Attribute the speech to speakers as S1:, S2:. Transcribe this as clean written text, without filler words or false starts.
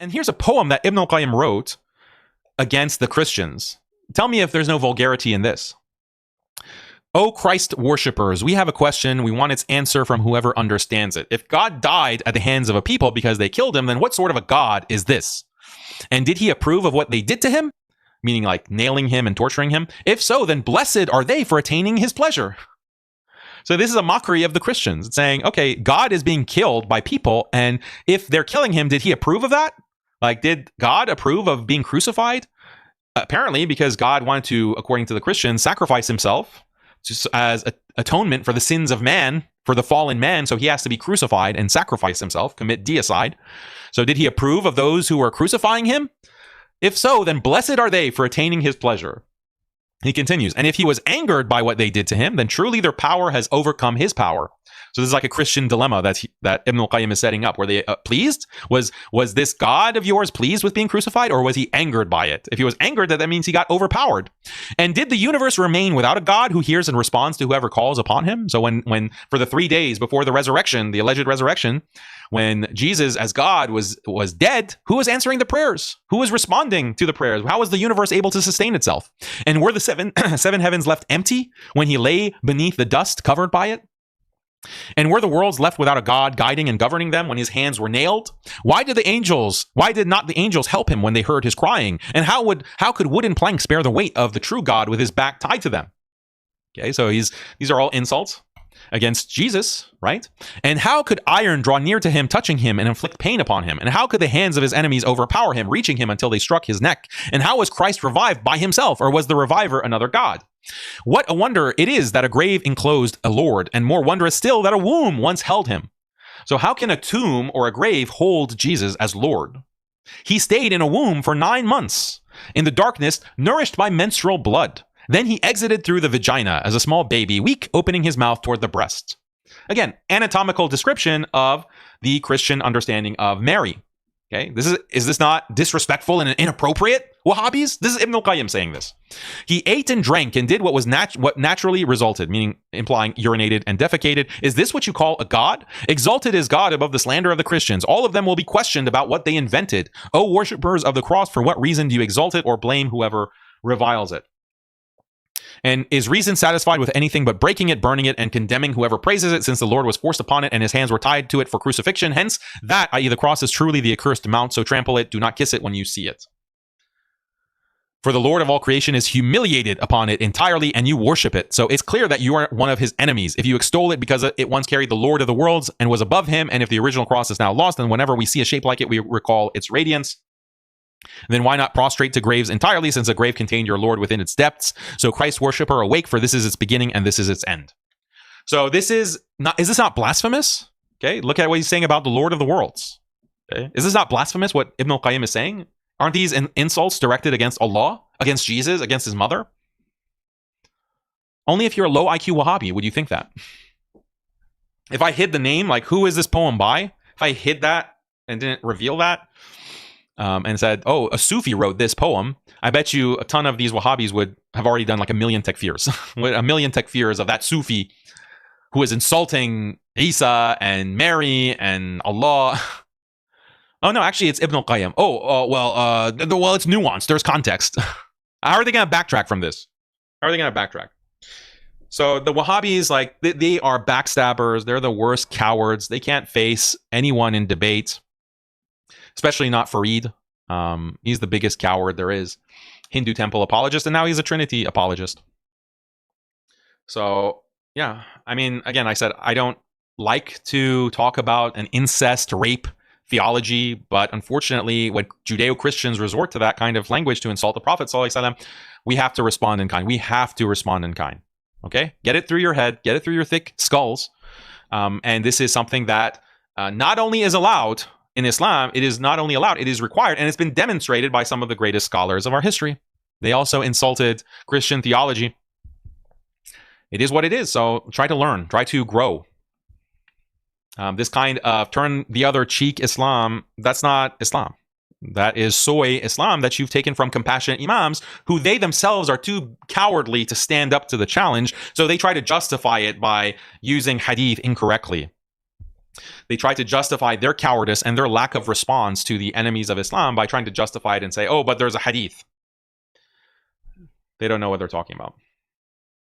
S1: And here's a poem that Ibn al-Qayyim wrote against the Christians. Tell me if there's no vulgarity in this. O Christ worshippers, we have a question. We want its answer from whoever understands it. If God died at the hands of a people because they killed him, then what sort of a God is this? And did he approve of what they did to him? Meaning like nailing him and torturing him? If so, then blessed are they for attaining his pleasure. So this is a mockery of the Christians. It's saying, okay, God is being killed by people, and if they're killing him, did he approve of that? Like, did God approve of being crucified? Apparently, because God wanted to, according to the Christians, sacrifice himself as atonement for the sins of man, for the fallen man, so he has to be crucified and sacrifice himself, commit deicide. So did he approve of those who were crucifying him? If so, then blessed are they for attaining his pleasure. He continues, and if he was angered by what they did to him, then truly their power has overcome his power. So this is like a Christian dilemma that Ibn al-Qayyim is setting up. Were they pleased? Was this God of yours pleased with being crucified, or was he angered by it? If he was angered, that means he got overpowered. And did the universe remain without a God who hears and responds to whoever calls upon him? So when for the 3 days before the resurrection, the alleged resurrection, when Jesus as God was dead, who was answering the prayers? Who was responding to the prayers? How was the universe able to sustain itself? And were the seven heavens left empty when he lay beneath the dust covered by it? And were the worlds left without a God guiding and governing them when his hands were nailed? Why did not the angels help him when they heard his crying? And how could wooden planks bear the weight of the true God with his back tied to them? Okay, so these are all insults against Jesus, right? And how could iron draw near to him, touching him and inflict pain upon him? And how could the hands of his enemies overpower him, reaching him until they struck his neck? And how was Christ revived by himself, or was the reviver another God? What a wonder it is that a grave enclosed a Lord, and more wondrous still that a womb once held him. So how can a tomb or a grave hold Jesus as Lord? He stayed in a womb for 9 months, in the darkness, nourished by menstrual blood. Then he exited through the vagina as a small baby, weak, opening his mouth toward the breast. Again, anatomical description of the Christian understanding of Mary. Okay, is this not disrespectful and inappropriate, Wahhabis? This is Ibn al-Qayyim saying this. He ate and drank and did what naturally resulted, meaning implying urinated and defecated. Is this what you call a God? Exalted is God above the slander of the Christians. All of them will be questioned about what they invented. O worshippers of the cross, for what reason do you exalt it or blame whoever reviles it? And is reason satisfied with anything but breaking it, burning it, and condemning whoever praises it, since the Lord was forced upon it and his hands were tied to it for crucifixion? Hence, that, i.e. the cross, is truly the accursed mount, so trample it, do not kiss it when you see it. For the Lord of all creation is humiliated upon it entirely, and you worship it. So it's clear that you are one of his enemies. If you extol it because it once carried the Lord of the worlds and was above him, and if the original cross is now lost, then whenever we see a shape like it, we recall its radiance. Then why not prostrate to graves entirely, since a grave contained your Lord within its depths? So Christ worshipper, awake, for this is its beginning and this is its end. So is this not blasphemous? Okay, look at what he's saying about the Lord of the worlds. Okay? Is this not blasphemous what Ibn al-Qayyim is saying? Aren't these insults directed against Allah, against Jesus, against his mother? Only if you're a low IQ Wahhabi would you think that. If I hid the name, like who is this poem by? If I hid that and didn't reveal that, and said, oh, a Sufi wrote this poem, I bet you a ton of these Wahhabis would have already done like a million takfirs. A million takfirs of that Sufi who is insulting Isa and Mary and Allah. Oh, no, actually, it's Ibn al-Qayyim. Well, it's nuanced. There's context. How are they going to backtrack from this? How are they going to backtrack? So the Wahhabis, like, they are backstabbers. They're the worst cowards. They can't face anyone in debate. Especially not Farid. He's the biggest coward there is. Hindu temple apologist, and now he's a Trinity apologist. So, yeah. I mean, again, I said I don't like to talk about an incest rape theology, but unfortunately, when Judeo-Christians resort to that kind of language to insult the Prophet ﷺ, we have to respond in kind. We have to respond in kind. Okay? Get it through your head. Get it through your thick skulls. And this is something that not only is allowed in Islam, it is not only allowed, it is required, and it's been demonstrated by some of the greatest scholars of our history. They also insulted Christian theology. It is what it is, so try to learn, try to grow. This kind of turn the other cheek Islam, that's not Islam. That is soy Islam that you've taken from compassionate imams who they themselves are too cowardly to stand up to the challenge, so they try to justify it by using hadith incorrectly. They try to justify their cowardice and their lack of response to the enemies of Islam by trying to justify it and say, oh, but there's a hadith. They don't know what they're talking about.